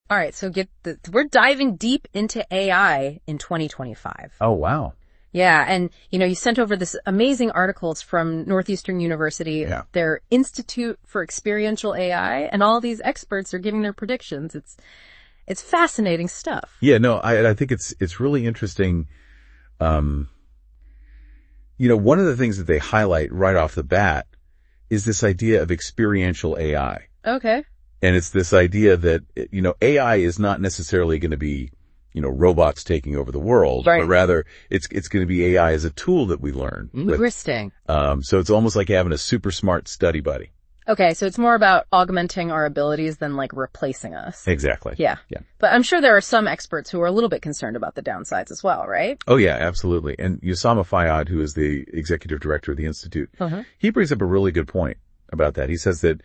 All right, so we're diving deep into AI in 2025. Oh, wow. Yeah, and you sent over this amazing article. It's from Northeastern University, their Institute for Experiential AI, and all these experts are giving their predictions. It's fascinating stuff. Yeah, no, I think it's really interesting. One of the things that they highlight right off the bat is this idea of experiential AI. Okay. And it's this idea that, AI is not necessarily going to be, robots taking over the world, right, but rather it's going to be AI as a tool that we learn. Interesting. So it's almost like having a super smart study buddy. Okay, so it's more about augmenting our abilities than like replacing us. Exactly. Yeah. But I'm sure there are some experts who are a little bit concerned about the downsides as well, right? Oh yeah, absolutely. And Usama Fayyad, who is the executive director of the Institute, he brings up a really good point about that. He says that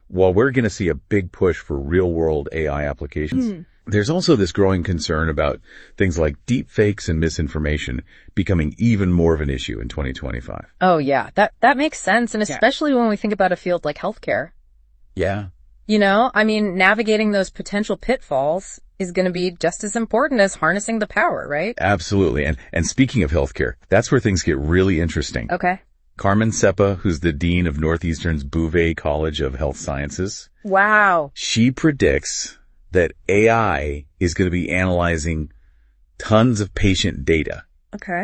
while we're going to see a big push for real world AI applications, there's also this growing concern about things like deep fakes and misinformation becoming even more of an issue in 2025. Oh yeah, that makes sense. And especially when we think about a field like healthcare. Yeah. Navigating those potential pitfalls is going to be just as important as harnessing the power, right? Absolutely. And speaking of healthcare, that's where things get really interesting. Okay. Carmen Seppa, who's the dean of Northeastern's Bouvet College of Health Sciences. Wow. She predicts that AI is going to be analyzing tons of patient data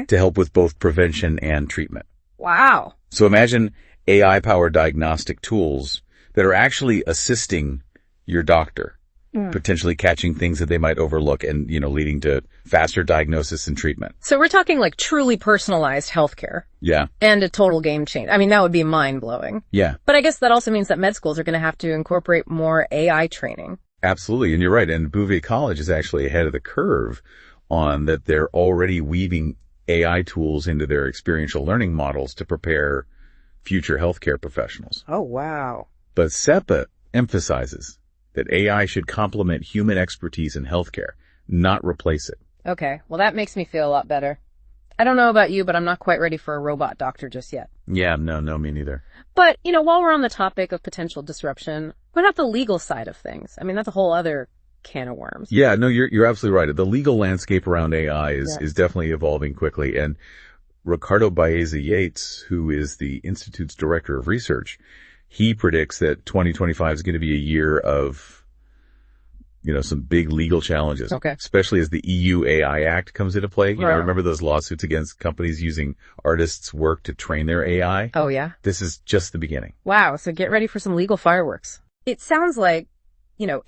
to help with both prevention and treatment. Wow. So imagine AI-powered diagnostic tools that are actually assisting your doctor, potentially catching things that they might overlook and, leading to faster diagnosis and treatment. So we're talking like truly personalized healthcare. Yeah. And a total game change. That would be mind-blowing. Yeah. But I guess that also means that med schools are going to have to incorporate more AI training. Absolutely. And you're right. And Bouvet College is actually ahead of the curve on that. They're already weaving AI tools into their experiential learning models to prepare future healthcare professionals. Oh, wow. But SEPA emphasizes that AI should complement human expertise in healthcare, not replace it. Okay. Well, that makes me feel a lot better. I don't know about you, but I'm not quite ready for a robot doctor just yet. Yeah, no, me neither. But, while we're on the topic of potential disruption, what about the legal side of things? That's a whole other can of worms. Yeah, no, you're absolutely right. The legal landscape around AI is definitely evolving quickly. And Ricardo Baeza Yates, who is the Institute's director of research, he predicts that 2025 is going to be a year of some big legal challenges, especially as the EU AI Act comes into play. Remember those lawsuits against companies using artists' work to train their AI? Oh, yeah. This is just the beginning. Wow. So get ready for some legal fireworks. It sounds like,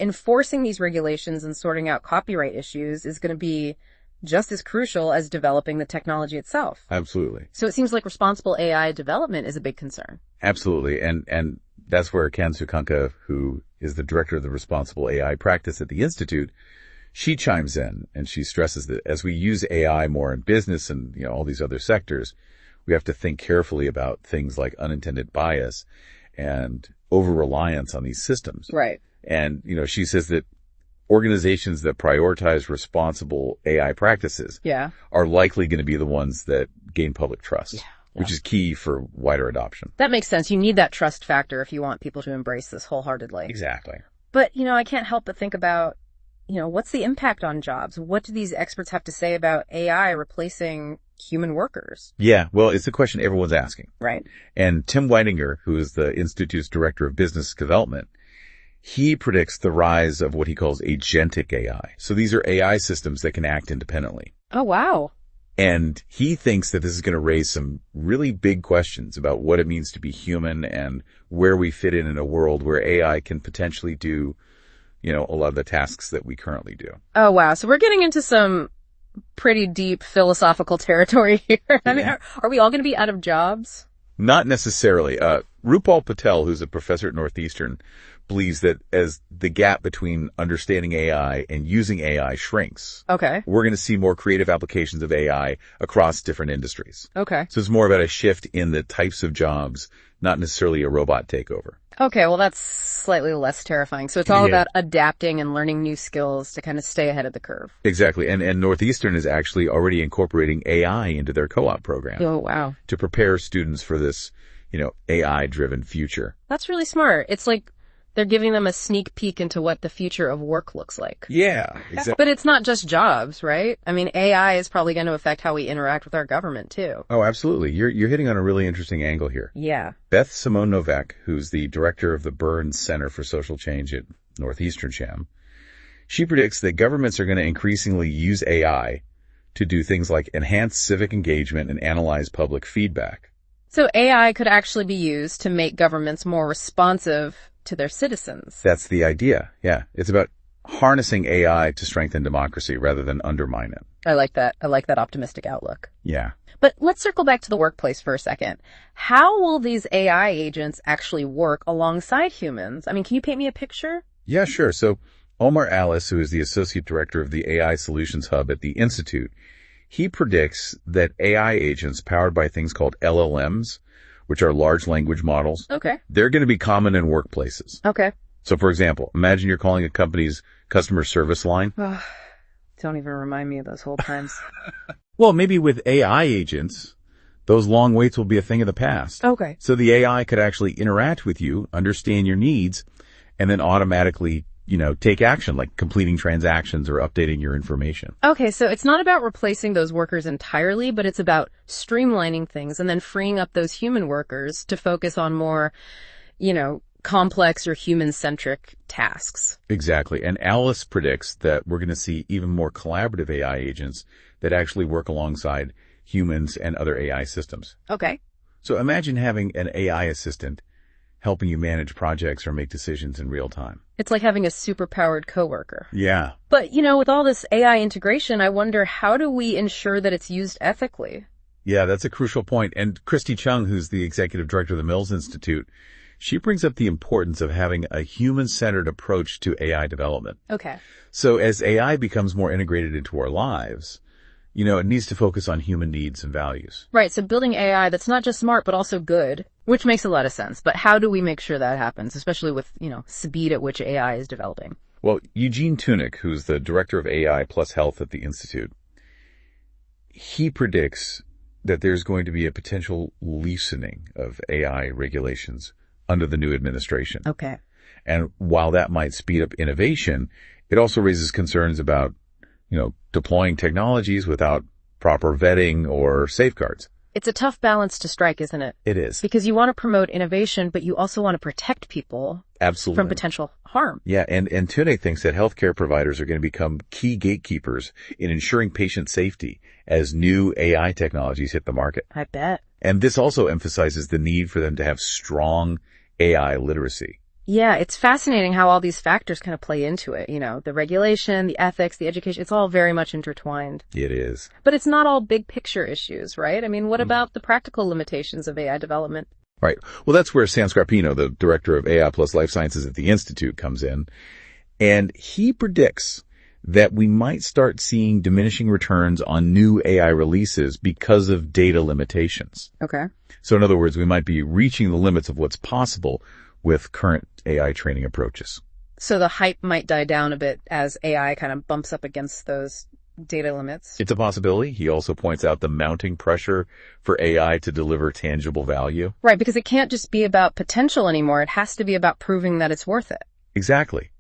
enforcing these regulations and sorting out copyright issues is going to be just as crucial as developing the technology itself. Absolutely. So it seems like responsible AI development is a big concern. Absolutely. And that's where Ken Sukanka, who is the director of the responsible AI practice at the Institute, she chimes in and she stresses that as we use AI more in business and, all these other sectors, we have to think carefully about things like unintended bias and over-reliance on these systems. Right. And, she says that organizations that prioritize responsible AI practices are likely going to be the ones that gain public trust. Which is key for wider adoption. That makes sense. You need that trust factor if you want people to embrace this wholeheartedly. Exactly. But, I can't help but think about, what's the impact on jobs? What do these experts have to say about AI replacing human workers? Yeah, well, it's a question everyone's asking. Right. And Tim Weidinger, who is the Institute's director of business development, he predicts the rise of what he calls agentic AI. So these are AI systems that can act independently. Oh, wow. And he thinks that this is going to raise some really big questions about what it means to be human and where we fit in a world where AI can potentially do, a lot of the tasks that we currently do. Oh, wow. So we're getting into some pretty deep philosophical territory here. Are we all going to be out of jobs? Not necessarily. Rupal Patel, who's a professor at Northeastern, believes that as the gap between understanding AI and using AI shrinks, we're going to see more creative applications of AI across different industries. Okay. So it's more about a shift in the types of jobs, not necessarily a robot takeover. Okay, well, that's slightly less terrifying. So it's all about adapting and learning new skills to kind of stay ahead of the curve. Exactly. And Northeastern is actually already incorporating AI into their co-op program. Oh, wow. To prepare students for this, AI-driven future. That's really smart. It's like They're giving them a sneak peek into what the future of work looks like. Yeah, exactly. But it's not just jobs, right? I mean, AI is probably going to affect how we interact with our government, too. Oh, absolutely. You're hitting on a really interesting angle here. Yeah. Beth Simone Novak, who's the director of the Burns Center for Social Change at Northeastern Sham, she predicts that governments are going to increasingly use AI to do things like enhance civic engagement and analyze public feedback. So AI could actually be used to make governments more responsive to their citizens. That's the idea. Yeah. It's about harnessing AI to strengthen democracy rather than undermine it. I like that. I like that optimistic outlook. Yeah. But let's circle back to the workplace for a second. How will these AI agents actually work alongside humans? I mean, can you paint me a picture? Yeah, sure. So Omar Alice, who is the associate director of the AI Solutions Hub at the Institute, he predicts that AI agents powered by things called LLMs, which are large language models, they're going to be common in workplaces. Okay. So, for example, imagine you're calling a company's customer service line. Don't even remind me of those whole times. Well, maybe with AI agents, those long waits will be a thing of the past. Okay. So the AI could actually interact with you, understand your needs, and then automatically, take action, like completing transactions or updating your information. Okay, so it's not about replacing those workers entirely, but it's about streamlining things and then freeing up those human workers to focus on more, complex or human-centric tasks. Exactly. And Alice predicts that we're going to see even more collaborative AI agents that actually work alongside humans and other AI systems. Okay. So imagine having an AI assistant helping you manage projects or make decisions in real time. It's like having a superpowered coworker. Yeah. But, with all this AI integration, I wonder, how do we ensure that it's used ethically? Yeah, that's a crucial point. And Christy Chung, who's the executive director of the Mills Institute, she brings up the importance of having a human-centered approach to AI development. Okay. So as AI becomes more integrated into our lives, it needs to focus on human needs and values. Right. So building AI that's not just smart, but also good, which makes a lot of sense. But how do we make sure that happens, especially with, speed at which AI is developing? Well, Eugene Tunick, who's the director of AI plus health at the Institute, he predicts that there's going to be a potential loosening of AI regulations under the new administration. Okay. And while that might speed up innovation, it also raises concerns about, deploying technologies without proper vetting or safeguards. It's a tough balance to strike, isn't it? It is. Because you want to promote innovation, but you also want to protect people Absolutely. from potential harm. Yeah, and Tunick thinks that healthcare providers are going to become key gatekeepers in ensuring patient safety as new AI technologies hit the market. I bet. And this also emphasizes the need for them to have strong AI literacy. Yeah, it's fascinating how all these factors kind of play into it. The regulation, the ethics, the education, it's all very much intertwined. It is. But it's not all big picture issues, right? I mean, what about the practical limitations of AI development? Right. Well, that's where Sam Scarpino, the director of AI plus Life Sciences at the Institute, comes in. And he predicts that we might start seeing diminishing returns on new AI releases because of data limitations. Okay. So in other words, we might be reaching the limits of what's possible with current AI training approaches. So the hype might die down a bit as AI kind of bumps up against those data limits. It's a possibility. He also points out the mounting pressure for AI to deliver tangible value. Right, because it can't just be about potential anymore. It has to be about proving that it's worth it. Exactly.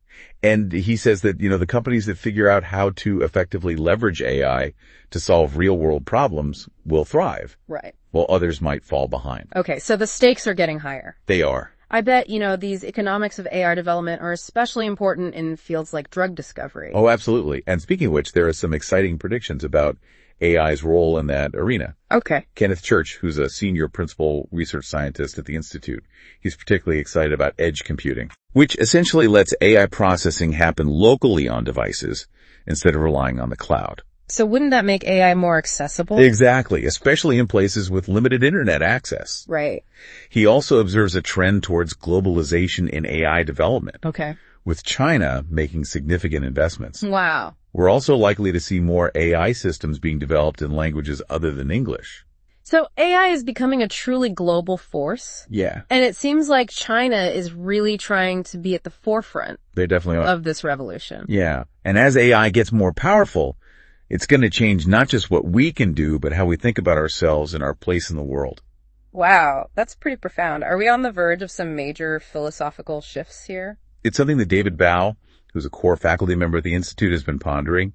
And he says that, the companies that figure out how to effectively leverage AI to solve real world problems will thrive. Right. While others might fall behind. Okay, so the stakes are getting higher. They are. I bet, these economics of AR development are especially important in fields like drug discovery. Oh, absolutely. And speaking of which, there are some exciting predictions about AI's role in that arena. Okay. Kenneth Church, who's a senior principal research scientist at the Institute, he's particularly excited about edge computing, which essentially lets AI processing happen locally on devices instead of relying on the cloud. So wouldn't that make AI more accessible? Exactly, especially in places with limited internet access. Right. He also observes a trend towards globalization in AI development. Okay. With China making significant investments. Wow. We're also likely to see more AI systems being developed in languages other than English. So AI is becoming a truly global force. Yeah. And it seems like China is really trying to be at the forefront. They definitely are. Of this revolution. Yeah. And as AI gets more powerful, it's going to change not just what we can do, but how we think about ourselves and our place in the world. Wow, that's pretty profound. Are we on the verge of some major philosophical shifts here? It's something that David Bao, who's a core faculty member at the Institute, has been pondering.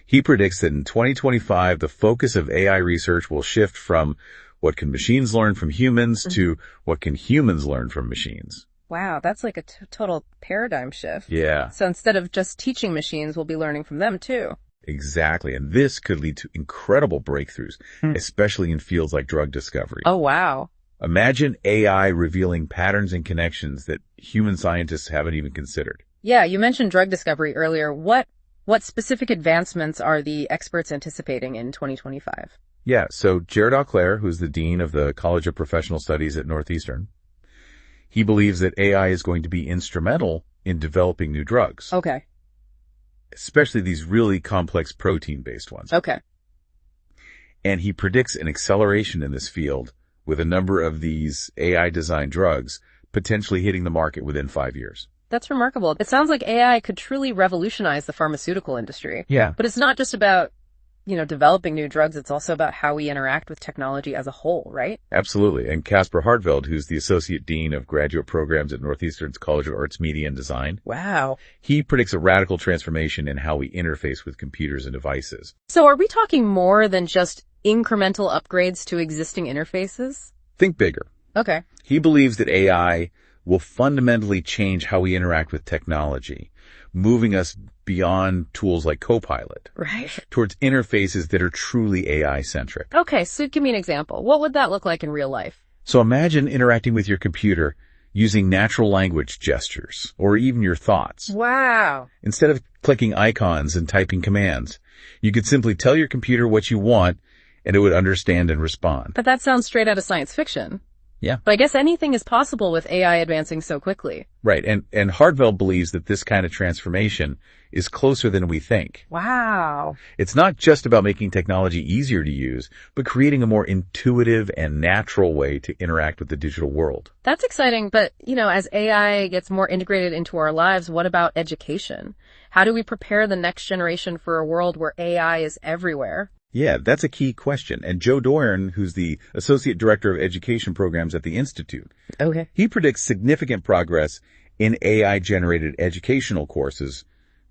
He predicts that in 2025, the focus of AI research will shift from what can machines learn from humans to what can humans learn from machines. Wow, that's like a total paradigm shift. Yeah. So instead of just teaching machines, we'll be learning from them too. Exactly. And this could lead to incredible breakthroughs, especially in fields like drug discovery. Oh, wow. Imagine AI revealing patterns and connections that human scientists haven't even considered. Yeah, you mentioned drug discovery earlier. What specific advancements are the experts anticipating in 2025? Yeah, so Jared Auclair, who's the dean of the College of Professional Studies at Northeastern, he believes that AI is going to be instrumental in developing new drugs. Okay. Especially these really complex protein-based ones. Okay. And he predicts an acceleration in this field with a number of these AI-designed drugs potentially hitting the market within 5 years. That's remarkable. It sounds like AI could truly revolutionize the pharmaceutical industry. Yeah. But it's not just about, developing new drugs. It's also about how we interact with technology as a whole, right? Absolutely. And Casper Hartveld, who's the Associate Dean of Graduate Programs at Northeastern's College of Arts, Media, and Design. Wow. He predicts a radical transformation in how we interface with computers and devices. So are we talking more than just incremental upgrades to existing interfaces? Think bigger. Okay. He believes that AI will fundamentally change how we interact with technology, moving us beyond tools like Copilot. Right. Towards interfaces that are truly AI-centric. Okay, so give me an example. What would that look like in real life? So imagine interacting with your computer using natural language gestures, or even your thoughts. Wow. Instead of clicking icons and typing commands, you could simply tell your computer what you want, and it would understand and respond. But that sounds straight out of science fiction. Yeah. But I guess anything is possible with AI advancing so quickly. Right. And Hartveld believes that this kind of transformation is closer than we think. Wow. It's not just about making technology easier to use, but creating a more intuitive and natural way to interact with the digital world. That's exciting. But, as AI gets more integrated into our lives, what about education? How do we prepare the next generation for a world where AI is everywhere? Yeah, that's a key question. And Joe Doran, who's the Associate Director of Education Programs at the Institute, okay, he predicts significant progress in AI-generated educational courses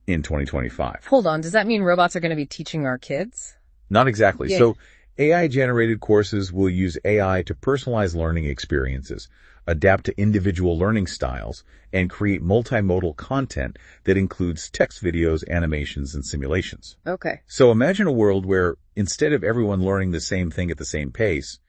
in 2025. Hold on. Does that mean robots are going to be teaching our kids? Not exactly. Yeah. So AI-generated courses will use AI to personalize learning experiences, adapt to individual learning styles, and create multimodal content that includes text videos, animations, and simulations. Okay. So imagine a world where instead of everyone learning the same thing at the same pace,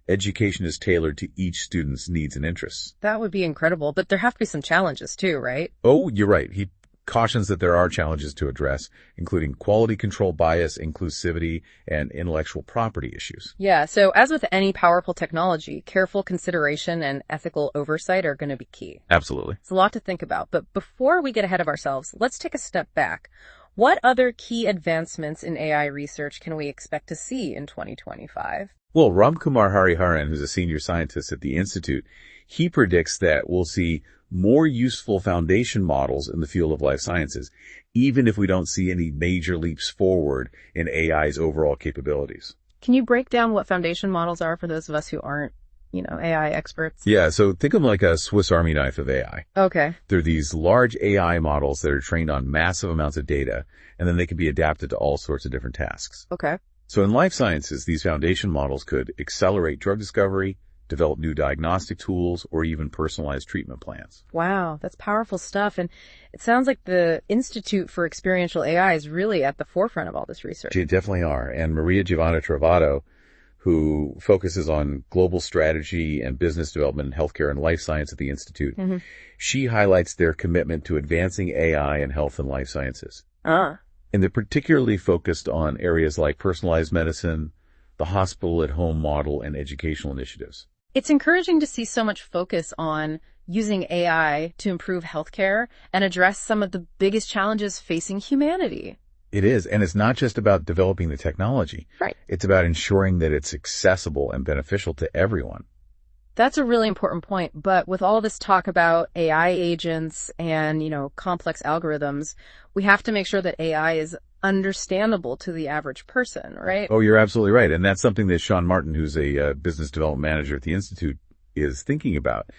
education is tailored to each student's needs and interests. That would be incredible, but there have to be some challenges too, right? Oh, you're right. He cautions that there are challenges to address, including quality control bias, inclusivity, and intellectual property issues. Yeah, so as with any powerful technology, careful consideration and ethical oversight are going to be key. Absolutely. It's a lot to think about, but before we get ahead of ourselves, let's take a step back. What other key advancements in AI research can we expect to see in 2025? Well, Ramkumar Hariharan, who's a senior scientist at the Institute, he predicts that we'll see more useful foundation models in the field of life sciences, even if we don't see any major leaps forward in AI's overall capabilities. Can you break down what foundation models are for those of us who aren't, AI experts? Yeah, so think of them like a Swiss Army knife of AI. Okay. They're these large AI models that are trained on massive amounts of data, and then they can be adapted to all sorts of different tasks. Okay. So in life sciences, these foundation models could accelerate drug discovery, develop new diagnostic tools, or even personalized treatment plans. Wow, that's powerful stuff. And it sounds like the Institute for Experiential AI is really at the forefront of all this research. They definitely are. And Maria Giovanna Travato, who focuses on global strategy and business development in healthcare and life science at the Institute, she highlights their commitment to advancing AI in health and life sciences. And they're particularly focused on areas like personalized medicine, the hospital-at-home model, and educational initiatives. It's encouraging to see so much focus on using AI to improve healthcare and address some of the biggest challenges facing humanity. It is. And it's not just about developing the technology. Right. It's about ensuring that it's accessible and beneficial to everyone. That's a really important point. But with all this talk about AI agents and, complex algorithms, we have to make sure that AI is understandable to the average person, right? Oh, you're absolutely right. And that's something that Sean Martin, who's a business development manager at the Institute, is thinking about.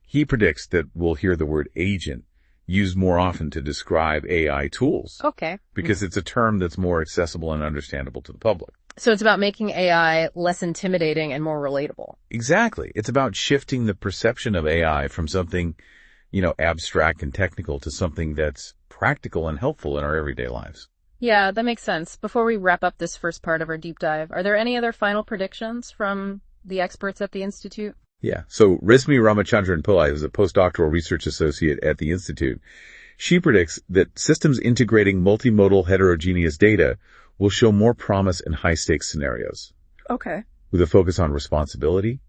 He predicts that we'll hear the word agent used more often to describe AI tools. Okay. Because it's a term that's more accessible and understandable to the public. So it's about making AI less intimidating and more relatable. Exactly. It's about shifting the perception of AI from something, abstract and technical to something that's practical and helpful in our everyday lives. Yeah, that makes sense. Before we wrap up this first part of our deep dive, are there any other final predictions from the experts at the Institute? Yeah. So Rismi Ramachandran Pillai, who's a postdoctoral research associate at the Institute, she predicts that systems integrating multimodal heterogeneous data will show more promise in high-stakes scenarios. Okay. With a focus on responsibility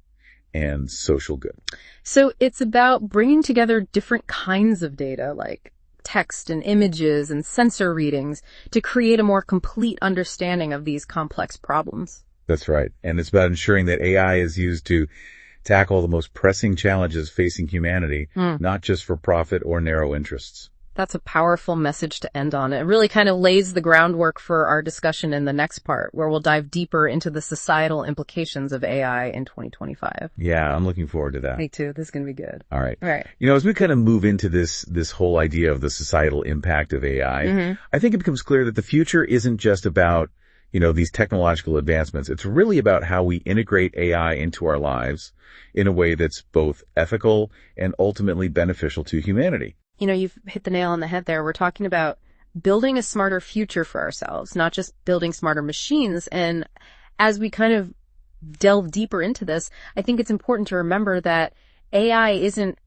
and social good. So it's about bringing together different kinds of data, like text and images and sensor readings, to create a more complete understanding of these complex problems. That's right. And it's about ensuring that AI is used to tackle the most pressing challenges facing humanity, not just for profit or narrow interests. That's a powerful message to end on. It really kind of lays the groundwork for our discussion in the next part, where we'll dive deeper into the societal implications of AI in 2025. Yeah, I'm looking forward to that. Me too. This is going to be good. All right. All right. As we kind of move into this whole idea of the societal impact of AI, I think it becomes clear that the future isn't just about, these technological advancements. It's really about how we integrate AI into our lives in a way that's both ethical and ultimately beneficial to humanity. You've hit the nail on the head there. We're talking about building a smarter future for ourselves, not just building smarter machines. And as we kind of delve deeper into this, I think it's important to remember that AI isn't,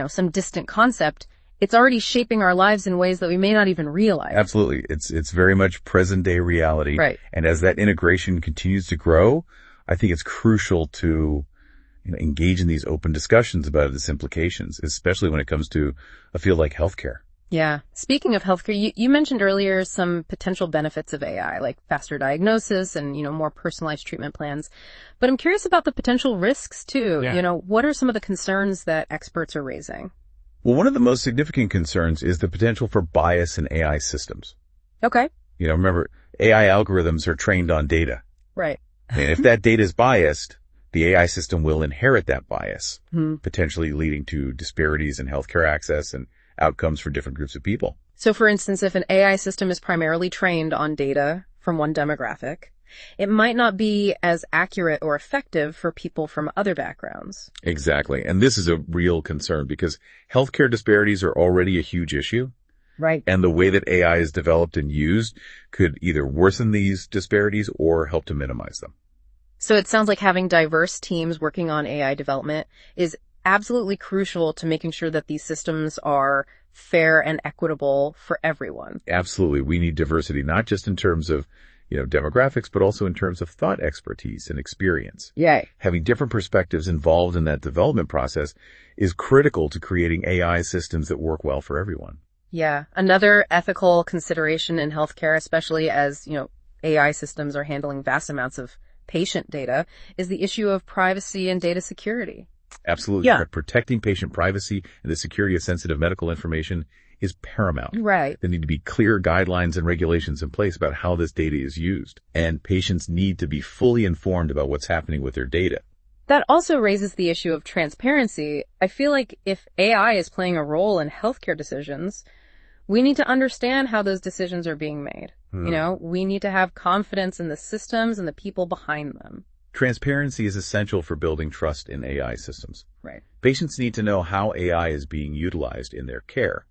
some distant concept. It's already shaping our lives in ways that we may not even realize. Absolutely. It's very much present day reality. Right. And as that integration continues to grow, I think it's crucial to engage in these open discussions about its implications, especially when it comes to a field like healthcare. Yeah. Speaking of healthcare, you mentioned earlier some potential benefits of AI, like faster diagnosis and, more personalized treatment plans. But I'm curious about the potential risks too. Yeah. What are some of the concerns that experts are raising? Well, one of the most significant concerns is the potential for bias in AI systems. Okay. Remember, AI algorithms are trained on data. Right. And if that data is biased, the AI system will inherit that bias, potentially leading to disparities in healthcare access and outcomes for different groups of people. So, for instance, if an AI system is primarily trained on data from one demographic, it might not be as accurate or effective for people from other backgrounds. Exactly. And this is a real concern because healthcare disparities are already a huge issue. Right. And the way that AI is developed and used could either worsen these disparities or help to minimize them. So it sounds like having diverse teams working on AI development is absolutely crucial to making sure that these systems are fair and equitable for everyone. Absolutely. We need diversity, not just in terms of, demographics, but also in terms of thought expertise and experience. Yay. Having different perspectives involved in that development process is critical to creating AI systems that work well for everyone. Yeah. Another ethical consideration in healthcare, especially as, AI systems are handling vast amounts of patient data, is the issue of privacy and data security. Absolutely. Yeah. Protecting patient privacy and the security of sensitive medical information is paramount. Right. There need to be clear guidelines and regulations in place about how this data is used, and patients need to be fully informed about what's happening with their data. That also raises the issue of transparency. I feel like if AI is playing a role in healthcare decisions, we need to understand how those decisions are being made. We need to have confidence in the systems and the people behind them. Transparency is essential for building trust in AI systems. Right. Patients need to know how AI is being utilized in their care,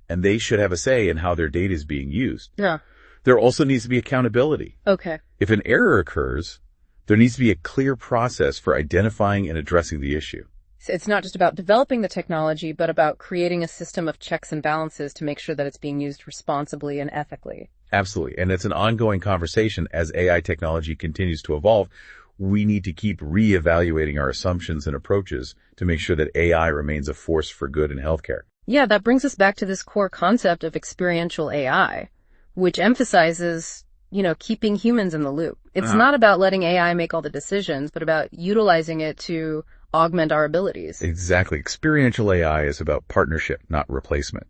and they should have a say in how their data is being used. Yeah. There also needs to be accountability. Okay. If an error occurs, there needs to be a clear process for identifying and addressing the issue. So it's not just about developing the technology, but about creating a system of checks and balances to make sure that it's being used responsibly and ethically. Absolutely. And it's an ongoing conversation as AI technology continues to evolve. We need to keep reevaluating our assumptions and approaches to make sure that AI remains a force for good in healthcare. Yeah, that brings us back to this core concept of experiential AI, which emphasizes, keeping humans in the loop. It's not about letting AI make all the decisions, but about utilizing it to augment our abilities. Exactly. Experiential AI is about partnership, not replacement.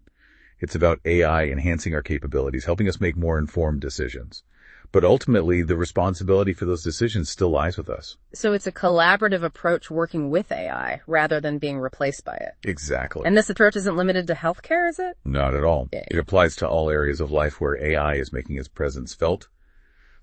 It's about AI enhancing our capabilities, helping us make more informed decisions. But ultimately, the responsibility for those decisions still lies with us. So it's a collaborative approach working with AI rather than being replaced by it. Exactly. And this approach isn't limited to healthcare, is it? Not at all. Yeah. It applies to all areas of life where AI is making its presence felt.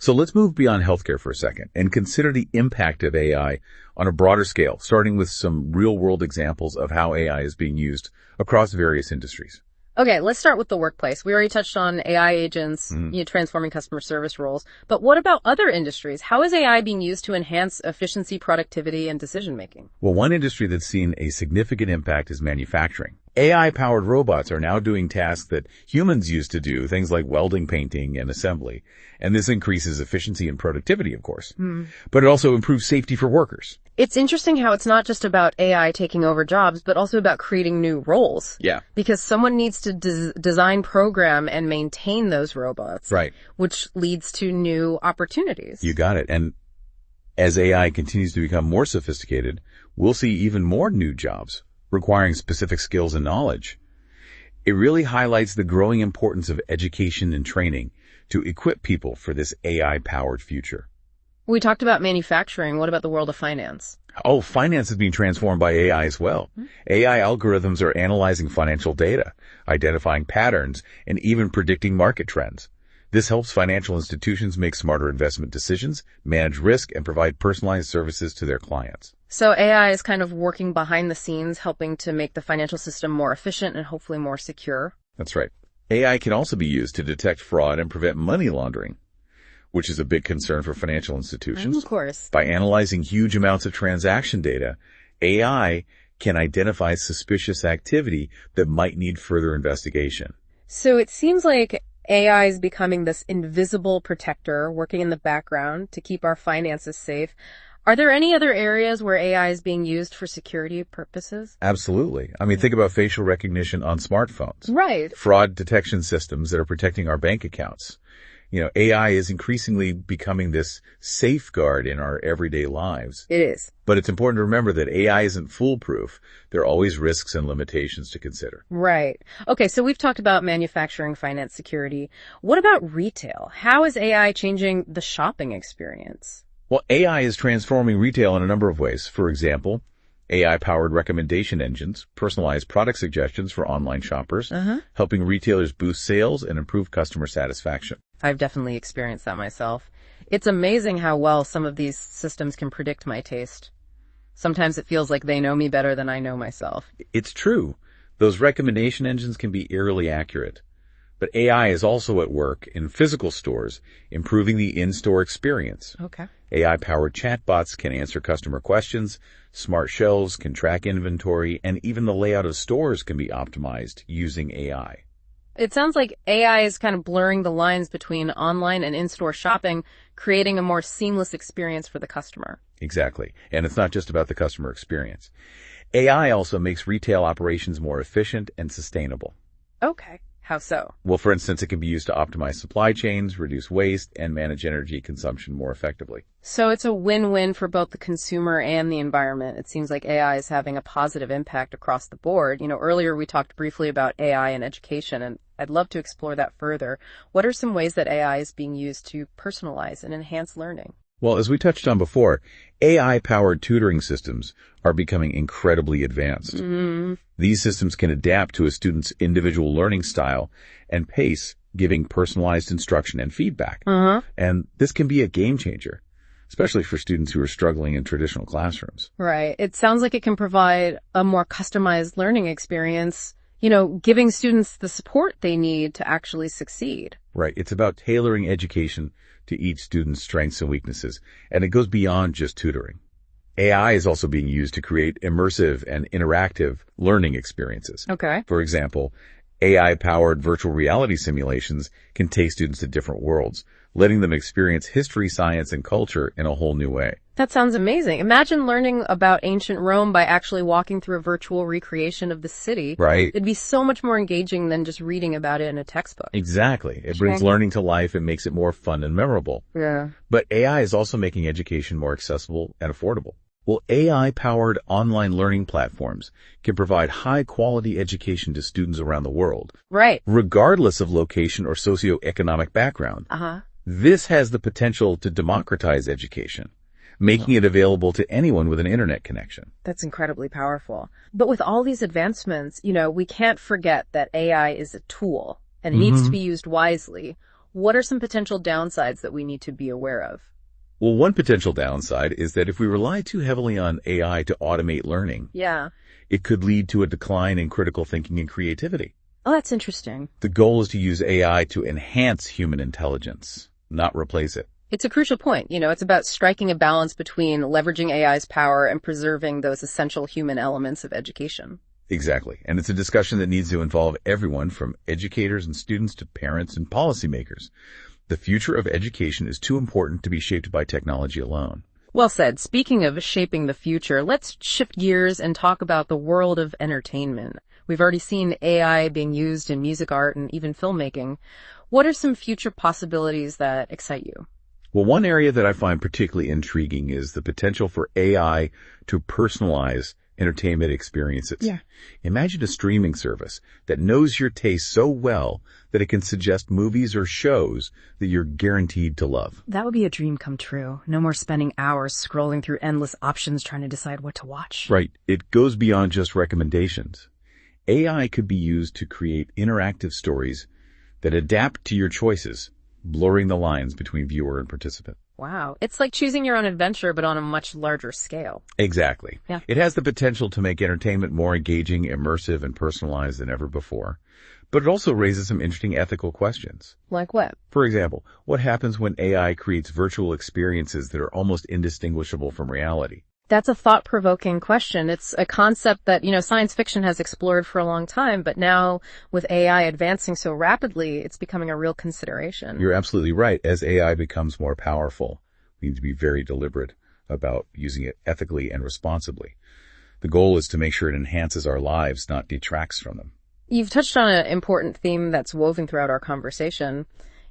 So let's move beyond healthcare for a second and consider the impact of AI on a broader scale, starting with some real-world examples of how AI is being used across various industries. Okay, let's start with the workplace. We already touched on AI agents, transforming customer service roles. But what about other industries? How is AI being used to enhance efficiency, productivity, and decision-making? Well, one industry that's seen a significant impact is manufacturing. AI-powered robots are now doing tasks that humans used to do, things like welding, painting, and assembly. And this increases efficiency and productivity, of course. But it also improves safety for workers. It's interesting how it's not just about AI taking over jobs, but also about creating new roles. Yeah. Because someone needs to design, program, and maintain those robots. Right. Which leads to new opportunities. You got it. And as AI continues to become more sophisticated, we'll see even more new jobs requiring specific skills and knowledge. It really highlights the growing importance of education and training to equip people for this AI-powered future. We talked about manufacturing. What about the world of finance? Oh, finance is being transformed by AI as well. AI algorithms are analyzing financial data, identifying patterns, and even predicting market trends. This helps financial institutions make smarter investment decisions, manage risk, and provide personalized services to their clients. So AI is kind of working behind the scenes, helping to make the financial system more efficient and hopefully more secure. That's right. AI can also be used to detect fraud and prevent money laundering, which is a big concern for financial institutions. Of course. By analyzing huge amounts of transaction data, AI can identify suspicious activity that might need further investigation. So it seems like AI is becoming this invisible protector working in the background to keep our finances safe. Are there any other areas where AI is being used for security purposes? Absolutely. I mean, think about facial recognition on smartphones. Right. Fraud detection systems that are protecting our bank accounts. You know, AI is increasingly becoming this safeguard in our everyday lives. It is. But it's important to remember that AI isn't foolproof. There are always risks and limitations to consider. Right. Okay, so we've talked about manufacturing, finance, security. What about retail? How is AI changing the shopping experience? Well, AI is transforming retail in a number of ways. For example, AI-powered recommendation engines, personalized product suggestions for online shoppers, helping retailers boost sales and improve customer satisfaction. I've definitely experienced that myself. It's amazing how well some of these systems can predict my taste. Sometimes it feels like they know me better than I know myself. It's true. Those recommendation engines can be eerily accurate. But AI is also at work in physical stores, improving the in-store experience. Okay. AI-powered chatbots can answer customer questions, smart shelves can track inventory, and even the layout of stores can be optimized using AI. It sounds like AI is kind of blurring the lines between online and in-store shopping, creating a more seamless experience for the customer. Exactly. And it's not just about the customer experience. AI also makes retail operations more efficient and sustainable. Okay. How so? Well, for instance, it can be used to optimize supply chains, reduce waste, and manage energy consumption more effectively. So it's a win-win for both the consumer and the environment. It seems like AI is having a positive impact across the board. You know, earlier we talked briefly about AI in education, and I'd love to explore that further. What are some ways that AI is being used to personalize and enhance learning? Well, as we touched on before, AI-powered tutoring systems are becoming incredibly advanced. These systems can adapt to a student's individual learning style and pace, giving personalized instruction and feedback. And this can be a game changer, especially for students who are struggling in traditional classrooms. Right. It sounds like it can provide a more customized learning experience, you know, giving students the support they need to actually succeed. Right. It's about tailoring education to each student's strengths and weaknesses, and it goes beyond just tutoring. AI is also being used to create immersive and interactive learning experiences. Okay. For example, AI-powered virtual reality simulations can take students to different worlds, letting them experience history, science, and culture in a whole new way. That sounds amazing. Imagine learning about ancient Rome by actually walking through a virtual recreation of the city. Right. It'd be so much more engaging than just reading about it in a textbook. Exactly. It brings learning to life and makes it more fun and memorable. Yeah. But AI is also making education more accessible and affordable. Well, AI-powered online learning platforms can provide high-quality education to students around the world. Right. Regardless of location or socioeconomic background. This has the potential to democratize education, making it available to anyone with an internet connection. That's incredibly powerful. But with all these advancements, we can't forget that AI is a tool and it needs to be used wisely. What are some potential downsides that we need to be aware of? Well, one potential downside is that if we rely too heavily on AI to automate learning, it could lead to a decline in critical thinking and creativity. Oh, that's interesting. The goal is to use AI to enhance human intelligence, not replace it. It's a crucial point. It's about striking a balance between leveraging AI's power and preserving those essential human elements of education. Exactly. And it's a discussion that needs to involve everyone from educators and students to parents and policymakers. The future of education is too important to be shaped by technology alone. Well said. Speaking of shaping the future, let's shift gears and talk about the world of entertainment. We've already seen AI being used in music, art, and even filmmaking. What are some future possibilities that excite you? Well, one area that I find particularly intriguing is the potential for AI to personalize entertainment experiences. Yeah. Imagine a streaming service that knows your taste so well that it can suggest movies or shows that you're guaranteed to love. That would be a dream come true. No more spending hours scrolling through endless options trying to decide what to watch. Right. It goes beyond just recommendations. AI could be used to create interactive stories that adapt to your choices, blurring the lines between viewer and participant. Wow. It's like choosing your own adventure, but on a much larger scale. Exactly. Yeah. It has the potential to make entertainment more engaging, immersive, and personalized than ever before. But it also raises some interesting ethical questions. Like what? For example, what happens when AI creates virtual experiences that are almost indistinguishable from reality? That's a thought-provoking question. It's a concept that, science fiction has explored for a long time, but now with AI advancing so rapidly, it's becoming a real consideration. You're absolutely right. As AI becomes more powerful, we need to be very deliberate about using it ethically and responsibly. The goal is to make sure it enhances our lives, not detracts from them. You've touched on an important theme that's woven throughout our conversation.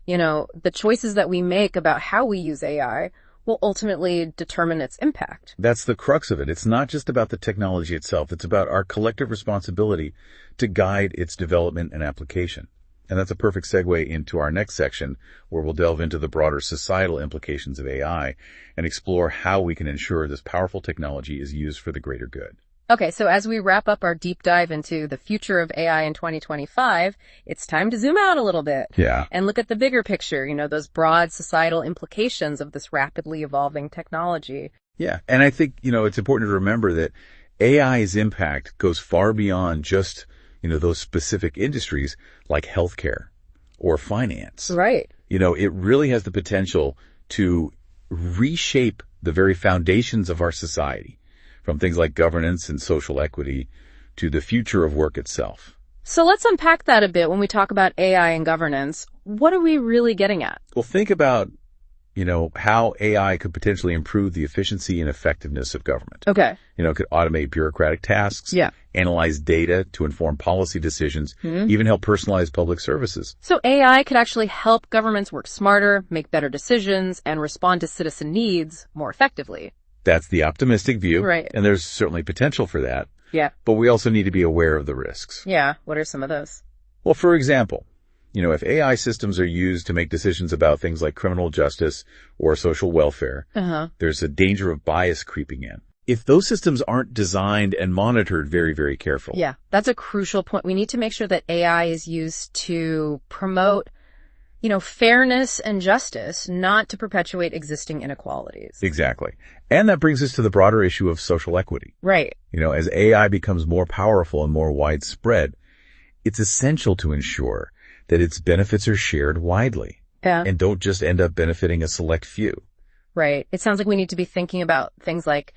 The choices that we make about how we use AI will ultimately determine its impact. That's the crux of it. It's not just about the technology itself. It's about our collective responsibility to guide its development and application. And that's a perfect segue into our next section, where we'll delve into the broader societal implications of AI and explore how we can ensure this powerful technology is used for the greater good. Okay, so as we wrap up our deep dive into the future of AI in 2025, it's time to zoom out a little bit. Yeah. And look at the bigger picture, those broad societal implications of this rapidly evolving technology. Yeah. And I think, it's important to remember that AI's impact goes far beyond just, those specific industries like healthcare or finance. Right. It really has the potential to reshape the very foundations of our society, from things like governance and social equity to the future of work itself. So let's unpack that a bit when we talk about AI and governance. What are we really getting at? Well, think about, how AI could potentially improve the efficiency and effectiveness of government. Okay. It could automate bureaucratic tasks, analyze data to inform policy decisions, even help personalize public services. So AI could actually help governments work smarter, make better decisions, and respond to citizen needs more effectively. That's the optimistic view. Right. And there's certainly potential for that. Yeah. But we also need to be aware of the risks. Yeah. What are some of those? Well, for example, if AI systems are used to make decisions about things like criminal justice or social welfare, there's a danger of bias creeping in. If those systems aren't designed and monitored very, very carefully. Yeah, that's a crucial point. We need to make sure that AI is used to promote fairness and justice, not to perpetuate existing inequalities. Exactly. And that brings us to the broader issue of social equity. Right. As AI becomes more powerful and more widespread, it's essential to ensure that its benefits are shared widely. Yeah. And don't just end up benefiting a select few. Right. It sounds like we need to be thinking about things like,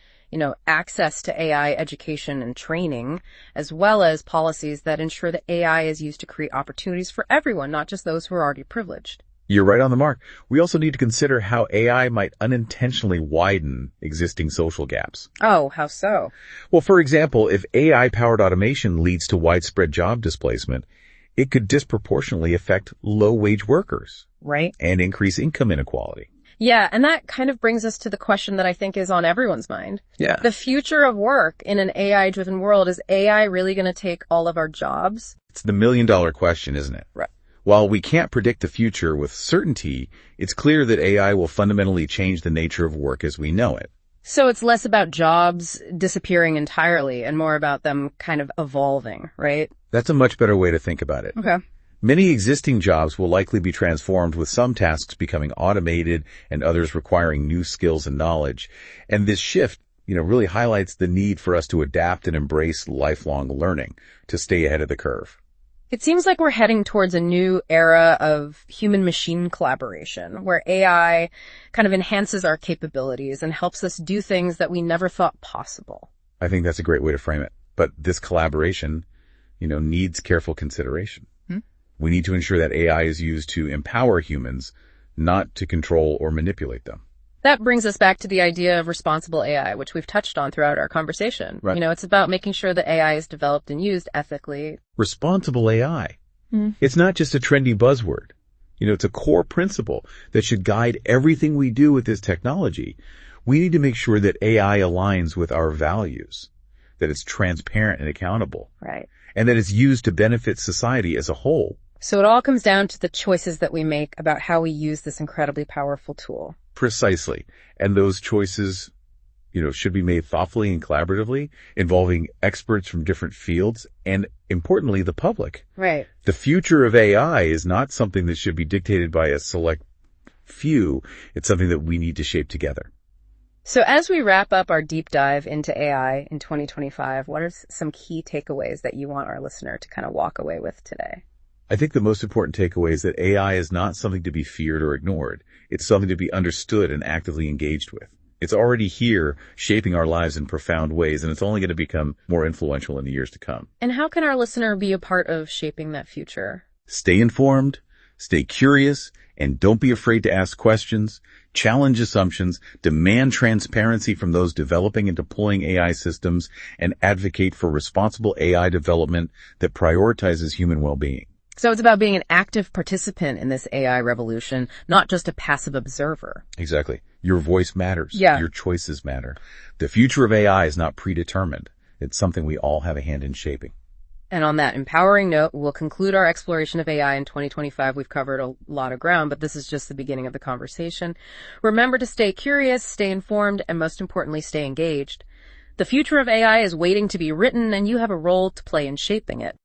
access to AI education and training, as well as policies that ensure that AI is used to create opportunities for everyone, not just those who are already privileged. You're right on the mark. We also need to consider how AI might unintentionally widen existing social gaps. Oh, how so? Well, for example, if AI-powered automation leads to widespread job displacement, it could disproportionately affect low-wage workers. Right. And increase income inequality. Yeah, and that kind of brings us to the question that I think is on everyone's mind. Yeah. The future of work in an AI-driven world, is AI really going to take all of our jobs? It's the million-dollar question, isn't it? Right. While we can't predict the future with certainty, it's clear that AI will fundamentally change the nature of work as we know it. So it's less about jobs disappearing entirely and more about them kind of evolving, right? That's a much better way to think about it. Okay. Many existing jobs will likely be transformed, with some tasks becoming automated and others requiring new skills and knowledge. And this shift, really highlights the need for us to adapt and embrace lifelong learning to stay ahead of the curve. It seems like we're heading towards a new era of human-machine collaboration, where AI kind of enhances our capabilities and helps us do things that we never thought possible. I think that's a great way to frame it. But this collaboration, needs careful consideration. We need to ensure that AI is used to empower humans, not to control or manipulate them. That brings us back to the idea of responsible AI, which we've touched on throughout our conversation. Right. It's about making sure that AI is developed and used ethically. Responsible AI. It's not just a trendy buzzword. It's a core principle that should guide everything we do with this technology. We need to make sure that AI aligns with our values, that it's transparent and accountable. Right. And that it's used to benefit society as a whole. So it all comes down to the choices that we make about how we use this incredibly powerful tool. Precisely. And those choices, should be made thoughtfully and collaboratively, involving experts from different fields and, importantly, the public. Right. The future of AI is not something that should be dictated by a select few. It's something that we need to shape together. So as we wrap up our deep dive into AI in 2025, what are some key takeaways that you want our listener to kind of walk away with today? I think the most important takeaway is that AI is not something to be feared or ignored. It's something to be understood and actively engaged with. It's already here, shaping our lives in profound ways, and it's only going to become more influential in the years to come. And how can our listener be a part of shaping that future? Stay informed, stay curious, and don't be afraid to ask questions, challenge assumptions, demand transparency from those developing and deploying AI systems, and advocate for responsible AI development that prioritizes human well-being. So it's about being an active participant in this AI revolution, not just a passive observer. Exactly. Your voice matters. Yeah. Your choices matter. The future of AI is not predetermined. It's something we all have a hand in shaping. And on that empowering note, we'll conclude our exploration of AI in 2025. We've covered a lot of ground, but this is just the beginning of the conversation. Remember to stay curious, stay informed, and most importantly, stay engaged. The future of AI is waiting to be written, and you have a role to play in shaping it.